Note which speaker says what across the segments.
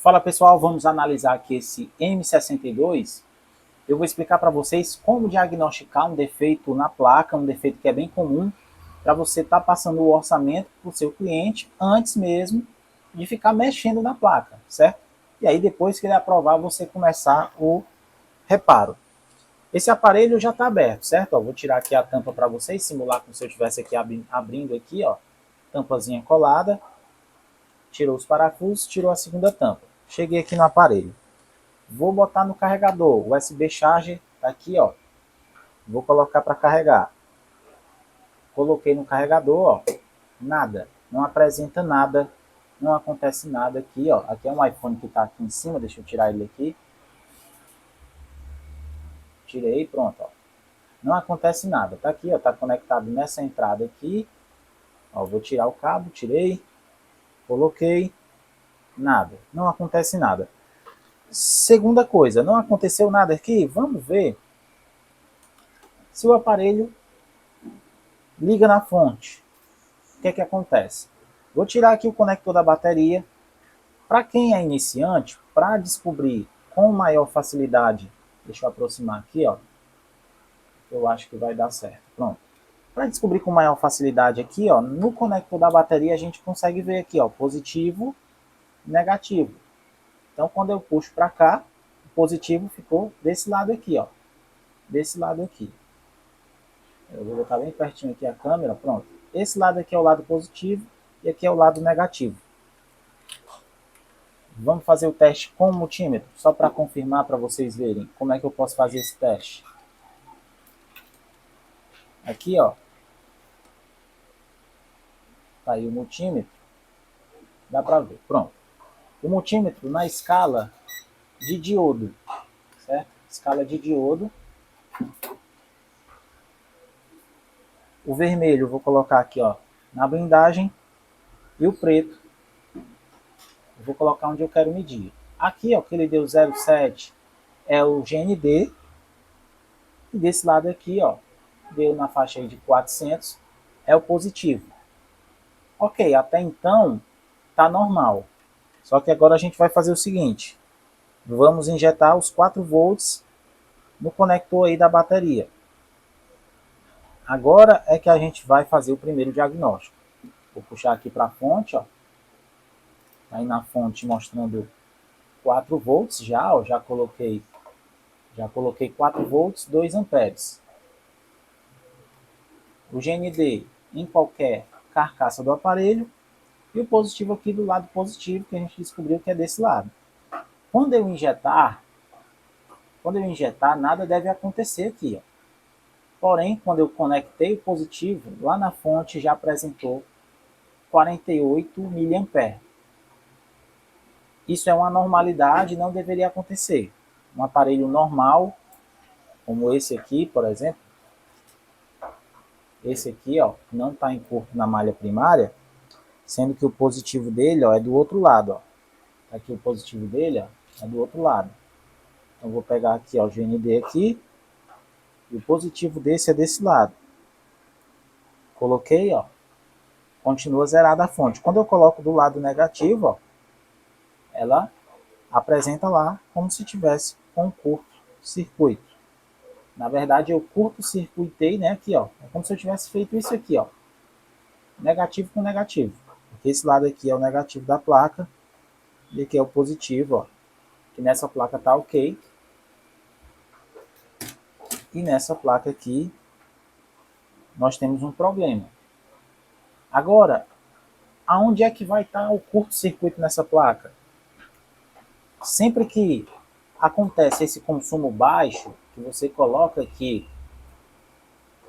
Speaker 1: Fala pessoal, vamos analisar aqui esse M62. Eu vou explicar para vocês como diagnosticar um defeito na placa, um defeito que é bem comum, para você estar passando o orçamento para o seu cliente antes mesmo de ficar mexendo na placa, certo? E aí depois que ele aprovar, você começar o reparo. Esse aparelho já está aberto, certo? Ó, vou tirar aqui a tampa para vocês, simular como se eu estivesse aqui abrindo aqui, ó, tampazinha colada. Tirou os parafusos, tirou a segunda tampa. Cheguei aqui no aparelho. Vou botar no carregador. O USB Charger tá aqui, ó. Vou colocar para carregar. Coloquei no carregador, ó. Nada. Não apresenta nada. Não acontece nada aqui, ó. Aqui é um iPhone que tá aqui em cima. Deixa eu tirar ele aqui. Tirei, pronto, ó. Não acontece nada. Tá aqui, ó. Tá conectado nessa entrada aqui. Ó, vou tirar o cabo. Tirei. Coloquei. Nada. Não acontece nada. Segunda coisa, não aconteceu nada aqui? Vamos ver se o aparelho liga na fonte. O que é que acontece? Vou tirar aqui o conector da bateria. Para quem é iniciante, para descobrir com maior facilidade, deixa eu aproximar aqui, ó. Eu acho que vai dar certo. Pronto. Para descobrir com maior facilidade aqui, ó, no conector da bateria a gente consegue ver aqui, ó, positivo, negativo. Então quando eu puxo para cá, o positivo ficou desse lado aqui, ó. Desse lado aqui. Eu vou botar bem pertinho aqui a câmera, pronto. Esse lado aqui é o lado positivo e aqui é o lado negativo. Vamos fazer o teste com o multímetro, só para confirmar, para vocês verem como é que eu posso fazer esse teste. Aqui, ó. Tá aí o multímetro. Dá para ver, pronto. O multímetro na escala de diodo, certo? Escala de diodo. O vermelho eu vou colocar aqui, ó, na blindagem. E o preto eu vou colocar onde eu quero medir. Aqui, ó, que ele deu 0,7 é o GND. E desse lado aqui, ó, deu na faixa aí de 400, é o positivo. Ok, até então tá normal. Só que agora a gente vai fazer o seguinte. Vamos injetar os 4 volts no conector aí da bateria. Agora é que a gente vai fazer o primeiro diagnóstico. Vou puxar aqui para a fonte, ó. Aí na fonte mostrando 4 volts já, ó, já coloquei 4 volts, 2 amperes. O GND em qualquer carcaça do aparelho e o positivo aqui do lado positivo, que a gente descobriu que é desse lado. Quando eu injetar, nada deve acontecer aqui, ó. Porém, quando eu conectei o positivo, lá na fonte já apresentou 48 mA. Isso é uma normalidade, não deveria acontecer. Um aparelho normal, como esse aqui, por exemplo, esse aqui, ó, não está em curto na malha primária, sendo que o positivo dele, ó, é do outro lado, ó. Aqui o positivo dele, ó, é do outro lado. Então vou pegar aqui, ó, o GND aqui, e o positivo desse é desse lado. Coloquei, ó, continua zerada a fonte. Quando eu coloco do lado negativo, ó, ela apresenta lá como se tivesse com curto-circuito. Na verdade, eu curto-circuitei, né, aqui, ó. É como se eu tivesse feito isso aqui, ó. Negativo com negativo. Porque esse lado aqui é o negativo da placa e aqui é o positivo, ó. Que nessa placa tá ok. E nessa placa aqui nós temos um problema. Agora, aonde é que vai estar o curto-circuito nessa placa? Sempre que acontece esse consumo baixo, que você coloca aqui,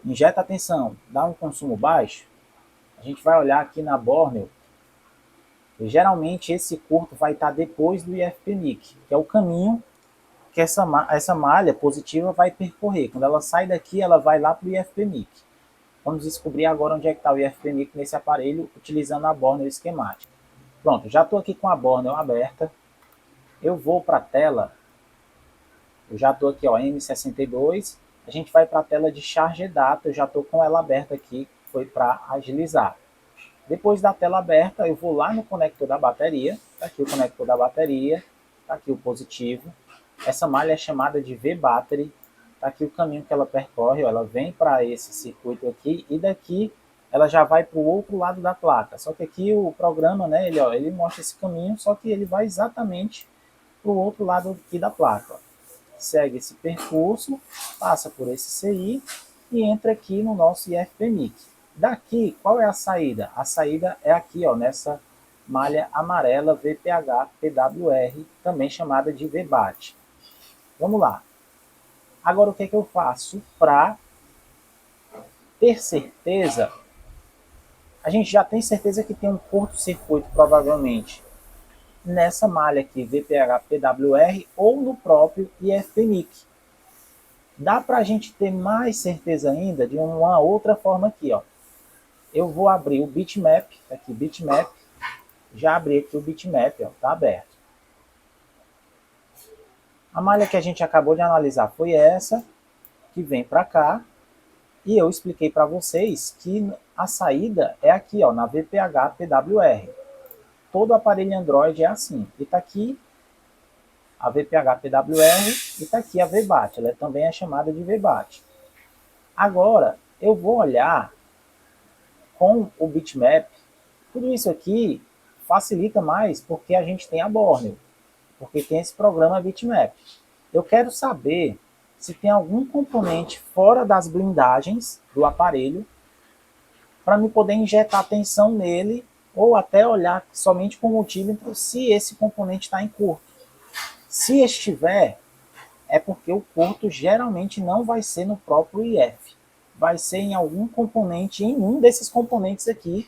Speaker 1: injeta a tensão, dá um consumo baixo, a gente vai olhar aqui na Borneo, e geralmente esse curto vai estar depois do IFPNIC, que é o caminho que essa malha positiva vai percorrer. Quando ela sai daqui, ela vai lá para o IFPNIC. Vamos descobrir agora onde é que está o IFPNIC nesse aparelho, utilizando a Borneo esquemática. Pronto, já estou aqui com a Borneo aberta. Eu vou para a tela, eu já estou aqui, ó, M62. A gente vai para a tela de Charge Data, eu já estou com ela aberta aqui, foi para agilizar. Depois da tela aberta, eu vou lá no conector da bateria, Está aqui o conector da bateria, está aqui o positivo. Essa malha é chamada de V-Battery. Está aqui o caminho que ela percorre, ó, ela vem para esse circuito aqui e daqui ela já vai para o outro lado da placa. Só que aqui o programa, né, ele mostra esse caminho, só que ele vai exatamente para o outro lado aqui da placa. Ó. Segue esse percurso, passa por esse CI e entra aqui no nosso IFPMIC. Daqui, qual é a saída? A saída é aqui, ó, nessa malha amarela VPH-PWR, também chamada de VBAT. Vamos lá. Agora, o que é que eu faço para ter certeza? A gente já tem certeza que tem um curto-circuito, provavelmente, nessa malha aqui, VPH-PWR, ou no próprio IFPMIC. Dá para a gente ter mais certeza ainda de uma outra forma aqui, ó. Eu vou abrir o bitmap, aqui, bitmap. Já abri aqui o bitmap, ó, tá aberto. A malha que a gente acabou de analisar foi essa, que vem para cá. E eu expliquei para vocês que a saída é aqui, ó, na VPH-PWR. Todo aparelho Android é assim. E está aqui a VPH-PWR e está aqui a VBAT. Ela também é chamada de VBAT. Agora, eu vou olhar com o bitmap. Tudo isso aqui facilita mais porque a gente tem a Borneo. Porque tem esse programa bitmap. Eu quero saber se tem algum componente fora das blindagens do aparelho para me poder injetar tensão nele ou até olhar somente com o multímetro se esse componente está em curto. Se estiver, é porque o curto geralmente não vai ser no próprio IF. Vai ser em algum componente, em um desses componentes aqui,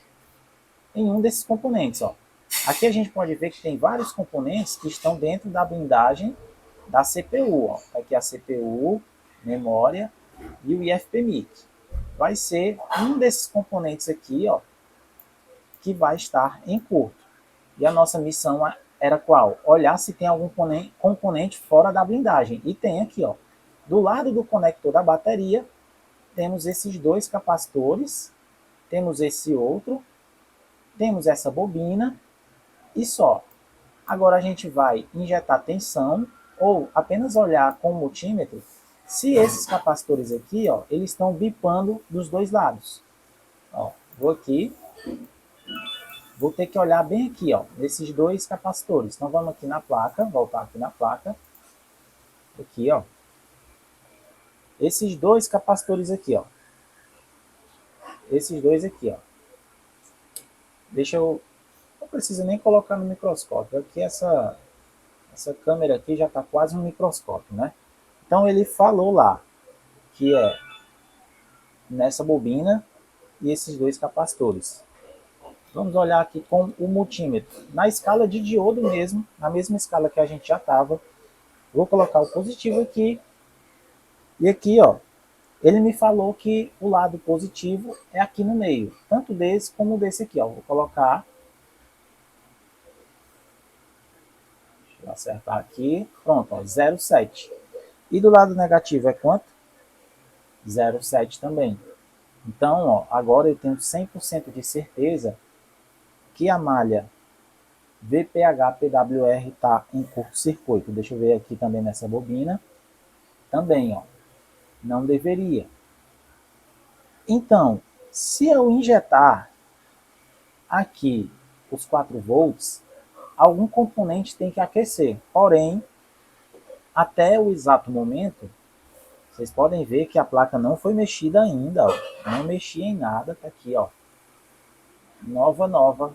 Speaker 1: em um desses componentes, ó. Aqui a gente pode ver que tem vários componentes que estão dentro da blindagem da CPU, ó. Aqui a CPU, memória e o IFPMIC. Vai ser um desses componentes aqui, ó, que vai estar em curto. E a nossa missão era qual? Olhar se tem algum componente fora da blindagem. E tem aqui, ó. Do lado do conector da bateria, temos esses dois capacitores, temos esse outro, temos essa bobina e só. Agora a gente vai injetar tensão ou apenas olhar com o multímetro se esses capacitores aqui, ó, eles estão bipando dos dois lados. Ó, vou aqui, vou ter que olhar bem aqui, ó, nesses dois capacitores. Então vamos aqui na placa, voltar aqui na placa, aqui, ó, esses dois capacitores aqui, ó, esses dois aqui, ó. Deixa eu, não preciso nem colocar no microscópio, aqui essa câmera aqui já está quase um microscópio, né? Então ele falou lá que é nessa bobina e esses dois capacitores. Vamos olhar aqui com o multímetro. Na escala de diodo mesmo, na mesma escala que a gente já estava. Vou colocar o positivo aqui. E aqui, ó, ele me falou que o lado positivo é aqui no meio. Tanto desse como desse aqui, ó. Vou colocar. Deixa eu acertar aqui. Pronto, ó, 0,7. E do lado negativo é quanto? 0,7 também. Então, ó, agora eu tenho 100% de certeza que a malha VPH-PWR está em curto-circuito. Deixa eu ver aqui também nessa bobina. Também, ó, não deveria. Então, se eu injetar aqui os 4 volts, algum componente tem que aquecer. Porém, até o exato momento, vocês podem ver que a placa não foi mexida ainda, ó. Não mexi em nada, tá aqui, ó. Nova.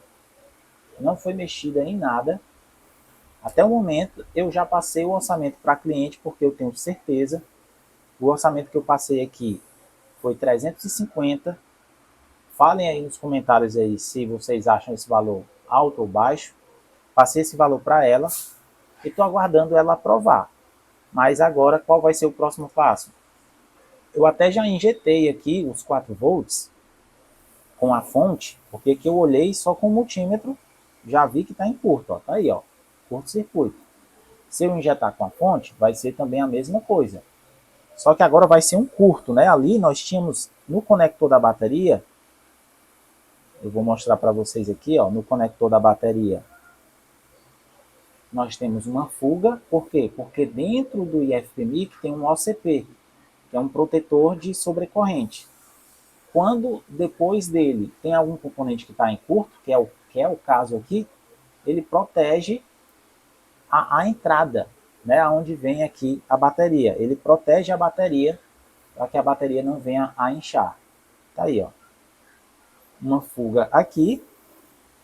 Speaker 1: Não foi mexida em nada. Até o momento, eu já passei o orçamento para cliente, porque eu tenho certeza. O orçamento que eu passei aqui foi 350. Falem aí nos comentários aí se vocês acham esse valor alto ou baixo. Passei esse valor para ela e estou aguardando ela aprovar. Mas agora, qual vai ser o próximo passo? Eu até já injetei aqui os 4 volts com a fonte, porque aqui eu olhei só com o multímetro, já vi que está em curto, ó, tá aí, ó, curto-circuito. Se eu injetar com a fonte, vai ser também a mesma coisa. Só que agora vai ser um curto, né? Ali nós tínhamos no conector da bateria, eu vou mostrar para vocês aqui, ó, no conector da bateria, nós temos uma fuga. Por quê? Porque dentro do IFPMIC tem um OCP, que é um protetor de sobrecorrente. Quando depois dele tem algum componente que está em curto, que é o caso aqui, ele protege a entrada, né, onde vem aqui a bateria. Ele protege a bateria para que a bateria não venha a inchar. Tá aí, ó. Uma fuga aqui.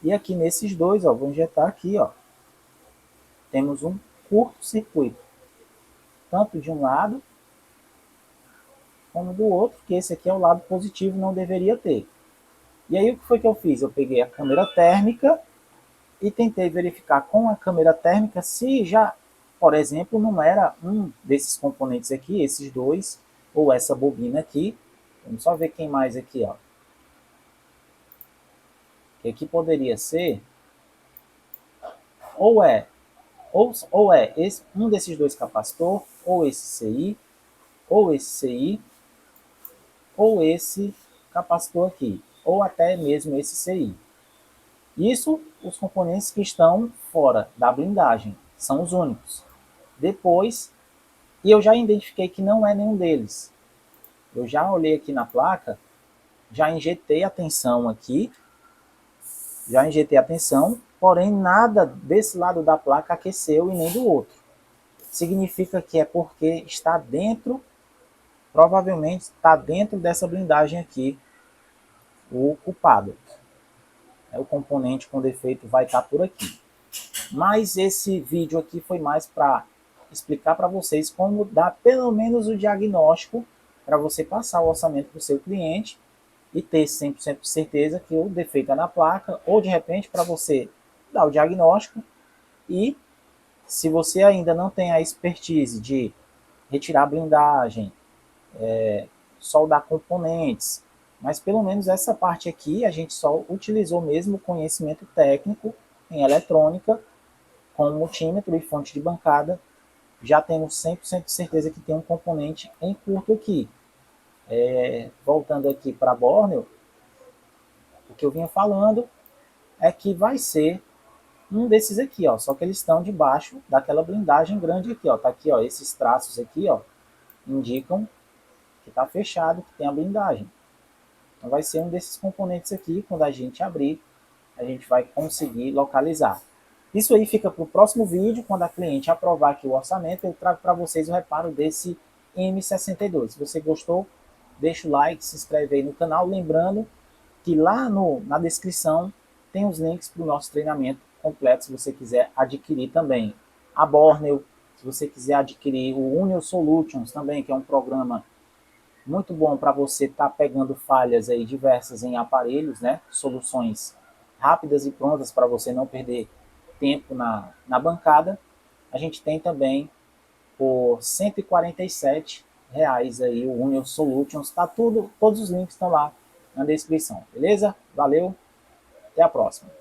Speaker 1: E aqui nesses dois, ó, vou injetar aqui, ó. Temos um curto-circuito. Tanto de um lado como do outro, que esse aqui é o lado positivo, não deveria ter. E aí o que foi que eu fiz? Eu peguei a câmera térmica e tentei verificar com a câmera térmica se já, por exemplo, não era um desses componentes aqui, esses dois, ou essa bobina aqui. Vamos só ver quem mais aqui, ó. Que aqui poderia ser, ou é um desses dois capacitor, ou esse CI, ou esse CI, ou esse capacitor aqui, ou até mesmo esse CI. Isso, os componentes que estão fora da blindagem, são os únicos. Depois, e eu já identifiquei que não é nenhum deles. Eu já olhei aqui na placa, já injetei a tensão aqui, porém nada desse lado da placa aqueceu e nem do outro. Significa que é porque está dentro, provavelmente está dentro dessa blindagem aqui, o culpado. O componente com defeito vai estar por aqui. Mas esse vídeo aqui foi mais para explicar para vocês como dar pelo menos o diagnóstico para você passar o orçamento para o seu cliente e ter 100% de certeza que o defeito é na placa, ou de repente para você dar o diagnóstico e, se você ainda não tem a expertise de retirar a blindagem, soldar componentes, mas pelo menos essa parte aqui a gente só utilizou mesmo conhecimento técnico em eletrônica, com multímetro e fonte de bancada, já temos 100% de certeza que tem um componente em curto aqui. Voltando aqui para a Borneo, o que eu vinha falando é que vai ser um desses aqui, ó, só que eles estão debaixo daquela blindagem grande aqui, ó, tá aqui, ó, esses traços aqui, ó, indicam que está fechado, que tem a blindagem. Então vai ser um desses componentes aqui, quando a gente abrir, a gente vai conseguir localizar. Isso aí fica para o próximo vídeo, quando a cliente aprovar aqui o orçamento, eu trago para vocês o reparo desse M62. Se você gostou, deixa o like, se inscreve aí no canal, lembrando que lá na descrição tem os links para o nosso treinamento completo, se você quiser adquirir também. A Borneo, se você quiser adquirir o Unio Solutions também, que é um programa muito bom para você estar pegando falhas aí diversas em aparelhos, né? Soluções rápidas e prontas para você não perder tempo na bancada. A gente tem também por R$ 147 aí o Unio Solutions. Tá tudo, todos os links estão lá na descrição, beleza? Valeu, até a próxima.